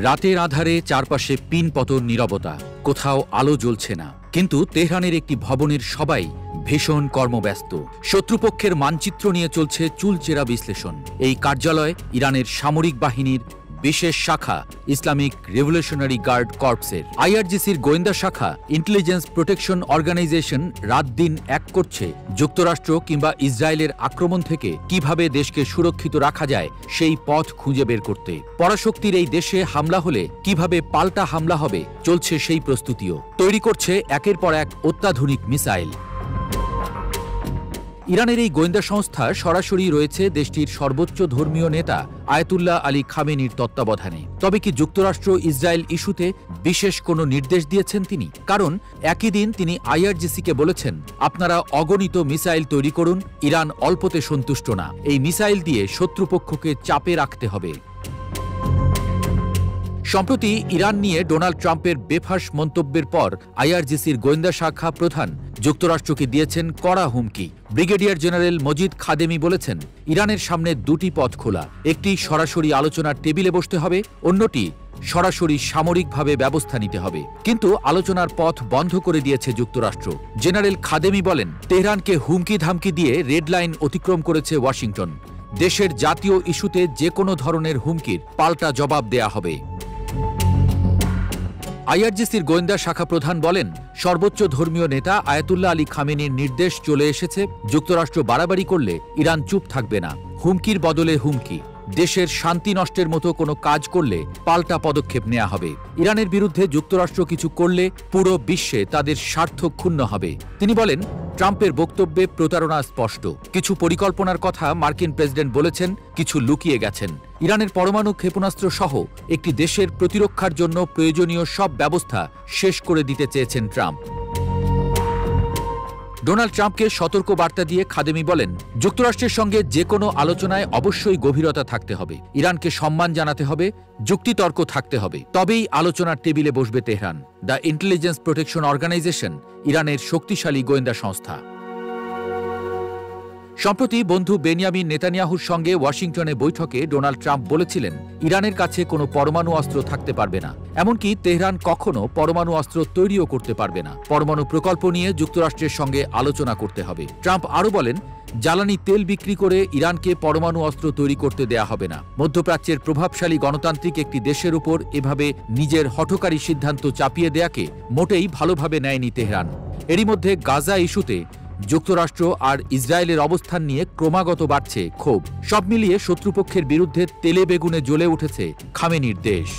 রাতের আধারে চারপাশে পিন পতন নীরবতা, কোথাও আলো জ্বলছে না। কিন্তু তেহরানের একটি ভবনের সবাই ভীষণ কর্মব্যস্ত। শত্রুপক্ষের মানচিত্র নিয়ে চলছে চুলচেরা বিশ্লেষণ। এই কার্যালয় ইরানের সামরিক বাহিনীর বিশেষ শাখা ইসলামিক রেভলিউশনারি গার্ড কর্পসের। আইআরজিসির গোয়েন্দা শাখা ইন্টেলিজেন্স প্রোটেকশন অর্গানাইজেশন রাত দিন এক করছে যুক্তরাষ্ট্র কিংবা ইসরায়েলের আক্রমণ থেকে কিভাবে দেশকে সুরক্ষিত রাখা যায় সেই পথ খুঁজে বের করতে। পরাশক্তির এই দেশে হামলা হলে কিভাবে পাল্টা হামলা হবে চলছে সেই প্রস্তুতিও। তৈরি করছে একের পর এক অত্যাধুনিক মিসাইল। ইরানের এই গোয়েন্দা সংস্থা সরাসরি রয়েছে দেশটির সর্বোচ্চ ধর্মীয় নেতা আয়াতুল্লাহ আলী খামেনির তত্ত্বাবধানে। তবে কি যুক্তরাষ্ট্র ইসরায়েল ইস্যুতে বিশেষ কোনো নির্দেশ দিয়েছেন তিনি? কারণ একই দিন তিনি আইআরজিসিকে বলেছেন, আপনারা অগণিত মিসাইল তৈরি করুন, ইরান অল্পতে সন্তুষ্ট না, এই মিসাইল দিয়ে শত্রুপক্ষকে চাপে রাখতে হবে। সম্প্রতি ইরান নিয়ে ডোনাল্ড ট্রাম্পের বেফাঁস মন্তব্যের পর আইআরজিসির গোয়েন্দা শাখা প্রধান যুক্তরাষ্ট্রকে দিয়েছেন কড়া হুমকি। ব্রিগেডিয়ার জেনারেল মজিদ খাদেমি বলেছেন, ইরানের সামনে দুটি পথ খোলা, একটি সরাসরি আলোচনার টেবিলে বসতে হবে, অন্যটি সরাসরি সামরিকভাবে ব্যবস্থা নিতে হবে। কিন্তু আলোচনার পথ বন্ধ করে দিয়েছে যুক্তরাষ্ট্র। জেনারেল খাদেমি বলেন, তেহরানকে হুমকি ধামকি দিয়ে রেড লাইন অতিক্রম করেছে ওয়াশিংটন। দেশের জাতীয় ইস্যুতে যে কোনো ধরনের হুমকির পাল্টা জবাব দেয়া হবে। আইআরজিসির গোয়েন্দা শাখা প্রধান বলেন, সর্বোচ্চ ধর্মীয় নেতা আয়াতুল্লাহ আলী খামেনির নির্দেশ চলে এসেছে, যুক্তরাষ্ট্র বাড়াবাড়ি করলে ইরান চুপ থাকবে না। হুমকির বদলে হুমকি, দেশের শান্তি নষ্টের মতো কোনো কাজ করলে পাল্টা পদক্ষেপ নেওয়া হবে। ইরানের বিরুদ্ধে যুক্তরাষ্ট্র কিছু করলে পুরো বিশ্বে তাদের স্বার্থ ক্ষুণ্ণ হবে। তিনি বলেন, ট্রাম্পের বক্তব্যে প্রতারণা স্পষ্ট। কিছু পরিকল্পনার কথা মার্কিন প্রেসিডেন্ট বলেছেন, কিছু লুকিয়ে গেছেন। ইরানের পরমাণু ক্ষেপণাস্ত্র সহ একটি দেশের প্রতিরক্ষার জন্য প্রয়োজনীয় সব ব্যবস্থা শেষ করে দিতে চেয়েছেন ট্রাম্প। ডোনাল্ড ট্রাম্পকে সতর্ক বার্তা দিয়ে খাদেমি বলেন, যুক্তরাষ্ট্রের সঙ্গে যে কোনো আলোচনায় অবশ্যই গভীরতা থাকতে হবে, ইরানকে সম্মান জানাতে হবে, যুক্তিতর্ক থাকতে হবে, তবেই আলোচনার টেবিলে বসবে Tehran. The intelligence protection organisation ইরানের শক্তিশালী গোয়েন্দা সংস্থা। সম্প্রতি বন্ধু বেনিয়ামিন নেতানিয়াহুর সঙ্গে ওয়াশিংটনে বৈঠকে ডোনাল্ড ট্রাম্প বলেছিলেন, ইরানের কাছে কোনো পরমাণু অস্ত্র থাকতে পারবে না, এমনকি তেহরান কখনো পরমাণু অস্ত্র তৈরিও করতে পারবে না। পরমাণু প্রকল্প নিয়ে যুক্তরাষ্ট্রের সঙ্গে আলোচনা করতে হবে। ট্রাম্প আরও বলেন, জ্বালানি তেল বিক্রি করে ইরানকে পরমাণু অস্ত্র তৈরি করতে দেয়া হবে না। মধ্যপ্রাচ্যের প্রভাবশালী গণতান্ত্রিক একটি দেশের উপর এভাবে নিজের হঠকারী সিদ্ধান্ত চাপিয়ে দেয়াকে মোটেই ভালোভাবে নেয়নি তেহরান। এরই মধ্যে গাজা ইস্যুতে যুক্তরাষ্ট্র আর ইসরায়েলের অবস্থান নিয়ে ক্রমাগত বাড়ছে ক্ষোভ। সব মিলিয়ে শত্রুপক্ষের বিরুদ্ধে তেলে বেগুনে জ্বলে উঠেছে খামেনির দেশ।